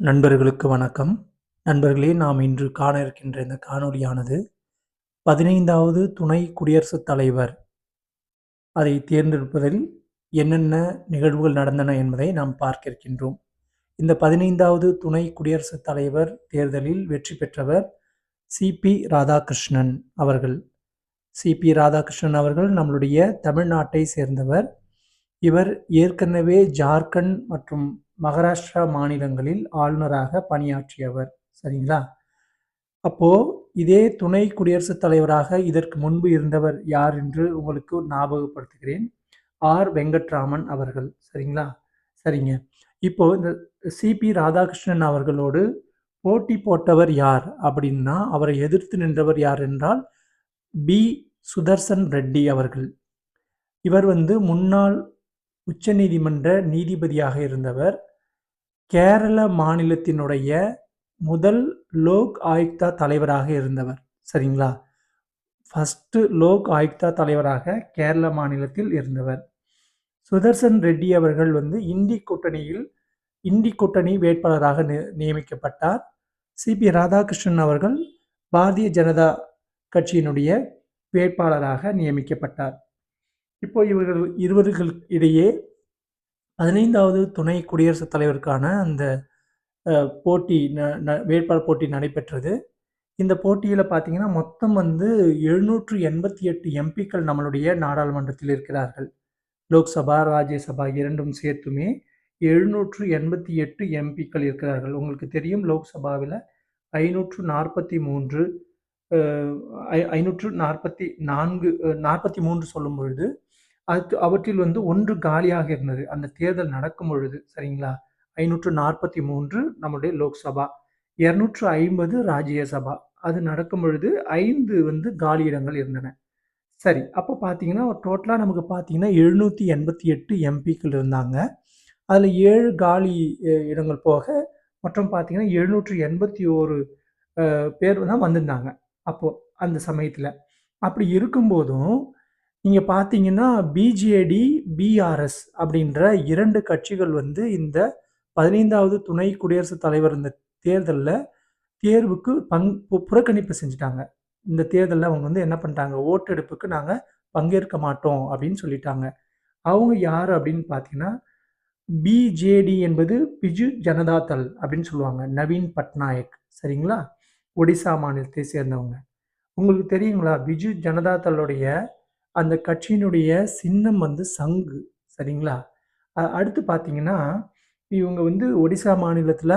நண்பர்களுக்கு வணக்கம். நண்பர்களே, நாம் இன்று காண இருக்கின்ற இந்த காணொளியானது 15வது துணை குடியரசுத் தலைவர் அதை தேர்ந்தெடுப்பதில் என்னென்ன நிகழ்வுகள் நடந்தன என்பதை நாம் பார்க்க இருக்கின்றோம். இந்த 15வது துணை குடியரசுத் தலைவர் தேர்தலில் வெற்றி பெற்றவர் சி.பி. ராதாகிருஷ்ணன் அவர்கள். சி.பி. ராதாகிருஷ்ணன் அவர்கள் நம்மளுடைய தமிழ்நாட்டை சேர்ந்தவர். இவர் ஏற்கனவே ஜார்க்கண்ட் மற்றும் மகாராஷ்டிரா மாநிலங்களில் ஆளுநராக பணியாற்றியவர். சரிங்களா? அப்போ இதே துணை குடியரசுத் தலைவராக இதற்கு முன்பு இருந்தவர் யார் என்று உங்களுக்கு ஞாபகப்படுத்துகிறேன். ஆர். வெங்கட்ராமன் அவர்கள். சரிங்களா? சரிங்க. இப்போ இந்த சி.பி. ராதாகிருஷ்ணன் அவர்களோடு போட்டி போட்டவர் யார் அப்படின்னா, அவரை எதிர்த்து நின்றவர் யார் என்றால் பி. சுதர்சன் ரெட்டி அவர்கள். இவர் முன்னாள் உச்சநீதிமன்ற நீதிபதியாக இருந்தவர். கேரள மாநிலத்தினுடைய முதல் லோக் ஆயுக்தா தலைவராக இருந்தவர். சரிங்களா? ஃபர்ஸ்ட் லோக் ஆயுக்தா தலைவராக கேரள மாநிலத்தில் இருந்தவர். சுதர்சன் ரெட்டி அவர்கள் இண்டி கூட்டணி வேட்பாளராக நியமிக்கப்பட்டார். சி.பி. ராதாகிருஷ்ணன் அவர்கள் பாரதிய ஜனதா கட்சியினுடைய வேட்பாளராக நியமிக்கப்பட்டார். இப்போ இவர்கள் இருவர்கள் இடையே 15வது துணை குடியரசுத் தலைவருக்கான அந்த போட்டி வேட்பாளர் போட்டி நடைபெற்றது. இந்த போட்டியில் பார்த்தீங்கன்னா மொத்தம் 788 எம்பிக்கள் நம்மளுடைய நாடாளுமன்றத்தில் இருக்கிறார்கள். லோக்சபா, ராஜ்யசபா இரண்டும் சேர்த்துமே 788 எம்பிக்கள் இருக்கிறார்கள். உங்களுக்கு தெரியும், லோக்சபாவில் 543 544 சொல்லும் பொழுது அவற்றில் ஒன்று காலியாக இருந்தது அந்த தேர்தல் நடக்கும் பொழுது. சரிங்களா? 543 நம்முடைய லோக்சபா, 250 ராஜ்யசபா. அது நடக்கும் பொழுது 5 காலி இடங்கள் இருந்தன. சரி, அப்போ பார்த்தீங்கன்னா டோட்டலாக நமக்கு பார்த்தீங்கன்னா 788 எம்பிக்கள் இருந்தாங்க. அதில் 7 காலி இடங்கள் போக மொத்தம் பார்த்தீங்கன்னா 781 பேர் தான் வந்திருந்தாங்க அப்போ அந்த சமயத்தில். அப்படி இருக்கும்போதும் நீங்கள் பார்த்தீங்கன்னா பிஜேடி, பிஆர்எஸ் அப்படின்ற 2 கட்சிகள் இந்த 15வது துணை குடியரசுத் தலைவர் இந்த தேர்தலில் தேர்வுக்கு புறக்கணிப்பு செஞ்சுட்டாங்க. இந்த தேர்தலில் அவங்க என்ன பண்ணிட்டாங்க, ஓட்டெடுப்புக்கு நாங்கள் பங்கேற்க மாட்டோம் அப்படின்னு சொல்லிட்டாங்க. அவங்க யார் அப்படின்னு பார்த்தீங்கன்னா, பிஜேடி என்பது பிஜு ஜனதா தள் அப்படின்னு சொல்லுவாங்க. நவீன் பட்நாயக். சரிங்களா? ஒடிசா மாநிலத்தை சேர்ந்தவங்க. உங்களுக்கு தெரியுங்களா, பிஜு ஜனதா தளுடைய அந்த கட்சியினுடைய சின்னம் சங்கு. சரிங்களா? அடுத்து பார்த்தீங்கன்னா, இவங்க ஒடிசா மாநிலத்தில்